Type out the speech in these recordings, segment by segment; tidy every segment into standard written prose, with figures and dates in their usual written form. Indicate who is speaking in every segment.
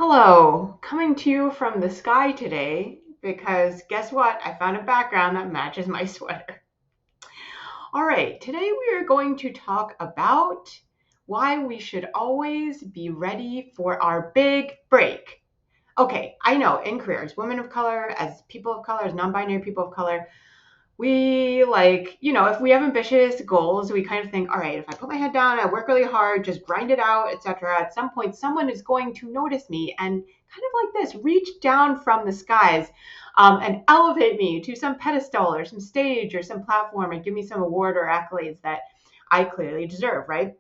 Speaker 1: Hello, coming to you from the sky today because guess what? I found a background that matches my sweater. All right, today we are going to talk about why we should always be ready for our big break. Okay, I know in careers, women of color, as people of color, as non binary people of color, we if we have ambitious goals, we kind of think, all right, if I put my head down, I work really hard, just grind it out, etc. At some point, someone is going to notice me and kind of like this, reach down from the skies and elevate me to some pedestal or some stage or some platform and give me some award or accolades that I clearly deserve, right?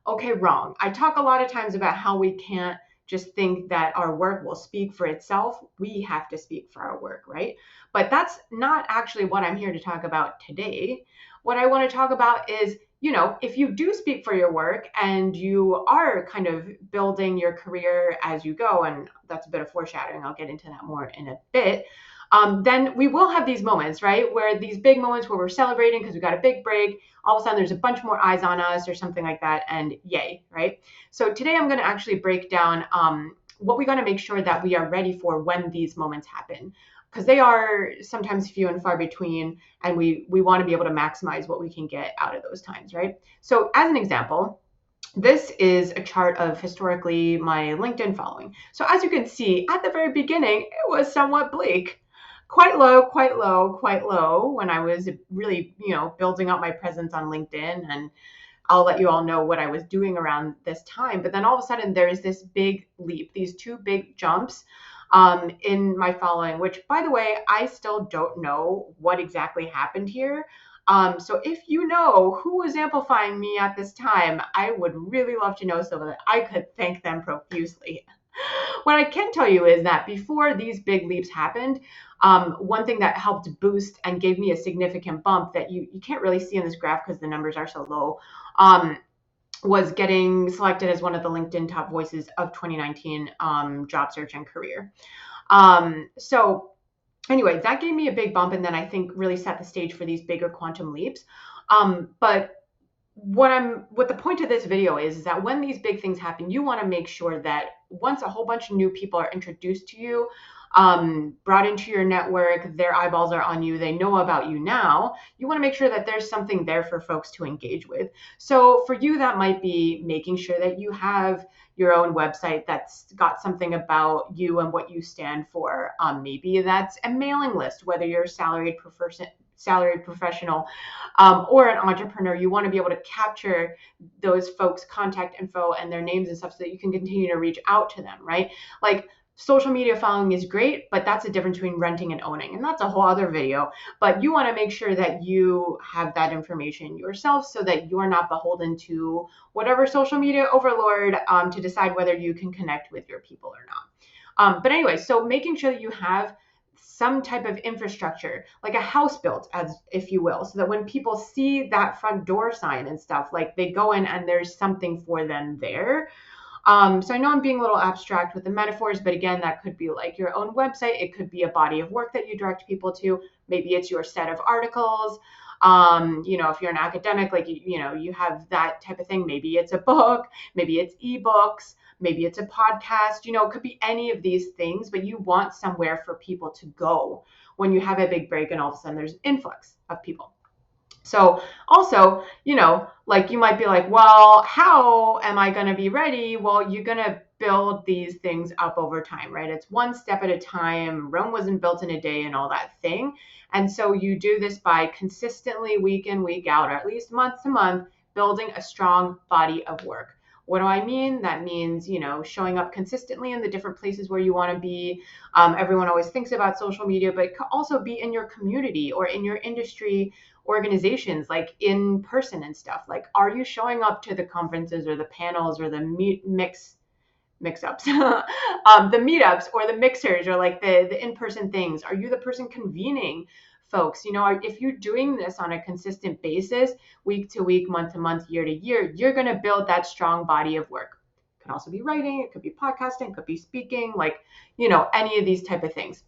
Speaker 1: Okay, wrong. I talk a lot of times about how we can't just think that our work will speak for itself. We have to speak for our work, right? But that's not actually what I'm here to talk about today. What I want to talk about is, if you do speak for your work and you are kind of building your career as you go, and that's a bit of foreshadowing, I'll get into that more in a bit. Then we will have these moments, right? Where these big moments where we're celebrating because we got a big break, all of a sudden there's a bunch more eyes on us or something like that, and yay, right? So today I'm going to actually break down what we got to make sure that we are ready for when these moments happen, because they are sometimes few and far between, and we want to be able to maximize what we can get out of those times, right? So as an example, this is a chart of historically my LinkedIn following. So as you can see, at the very beginning, it was somewhat bleak. Quite low, quite low, quite low when I was really, building up my presence on LinkedIn. And I'll let you all know what I was doing around this time. But then all of a sudden, there is this big leap, these two big jumps in my following, which, by the way, I still don't know what exactly happened here. So if you know who was amplifying me at this time, I would really love to know so that I could thank them profusely. What I can tell you is that before these big leaps happened, one thing that helped boost and gave me a significant bump that you can't really see in this graph because the numbers are so low, was getting selected as one of the LinkedIn top voices of 2019 job search and career. So anyway, that gave me a big bump, and then I think really set the stage for these bigger quantum leaps. But what the point of this video is that when these big things happen, you want to make sure that once a whole bunch of new people are introduced to you, brought into your network, their eyeballs are on you, they know about you now, you want to make sure that there's something there for folks to engage with. So for you, that might be making sure that you have your own website that's got something about you and what you stand for. Maybe that's a mailing list, whether you're a salaried professional or an entrepreneur. You want to be able to capture those folks' contact info and their names and stuff so that you can continue to reach out to them, right? Like, social media following is great, but that's a difference between renting and owning, and that's a whole other video. But you want to make sure that you have that information yourself so that you're not beholden to whatever social media overlord to decide whether you can connect with your people or not. But anyway, so making sure that you have some type of infrastructure, like a house built, as if you will, so that when people see that front door sign and stuff, like they go in and there's something for them there. So I know I'm being a little abstract with the metaphors, but again, that could be like your own website. It could be a body of work that you direct people to. Maybe it's your set of articles. If you're an academic, like, you have that type of thing. Maybe it's a book, maybe it's ebooks, maybe it's a podcast, it could be any of these things, but you want somewhere for people to go when you have a big break and all of a sudden there's an influx of people. So also, like you might be like, well, how am I going to be ready? Well, you're going to build these things up over time, right? It's one step at a time. Rome wasn't built in a day and all that thing. And so you do this by consistently week in, week out, or at least month to month, building a strong body of work. What do I mean? That means, showing up consistently in the different places where you want to be. Everyone always thinks about social media, but it could also be in your community or in your industry organizations, like in person and stuff. Like, are you showing up to the conferences or the panels or the mix-ups, the meetups or the mixers or like the in-person things? Are you the person convening folks? If you're doing this on a consistent basis, week to week, month to month, year to year, you're going to build that strong body of work. It could also be writing, it could be podcasting, it could be speaking, like, any of these type of things.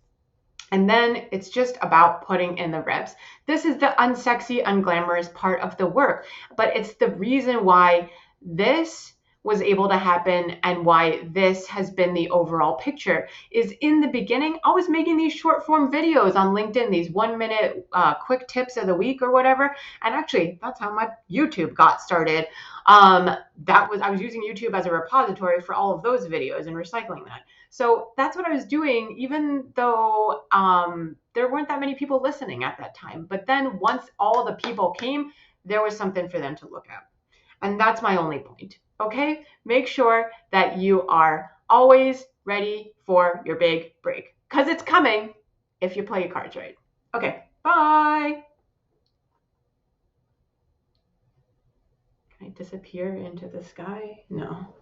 Speaker 1: And then it's just about putting in the reps. This is the unsexy, unglamorous part of the work, but it's the reason why this was able to happen and why this has been the overall picture is in the beginning, I was making these short form videos on LinkedIn, these 1 minute quick tips of the week or whatever. And actually, that's how my YouTube got started. I was using YouTube as a repository for all of those videos and recycling that. So that's what I was doing, even though there weren't that many people listening at that time. But then once all the people came, there was something for them to look at. And that's my only point. Okay? Make sure that you are always ready for your big break because it's coming if you play your cards right. Okay, bye. Can I disappear into the sky? No.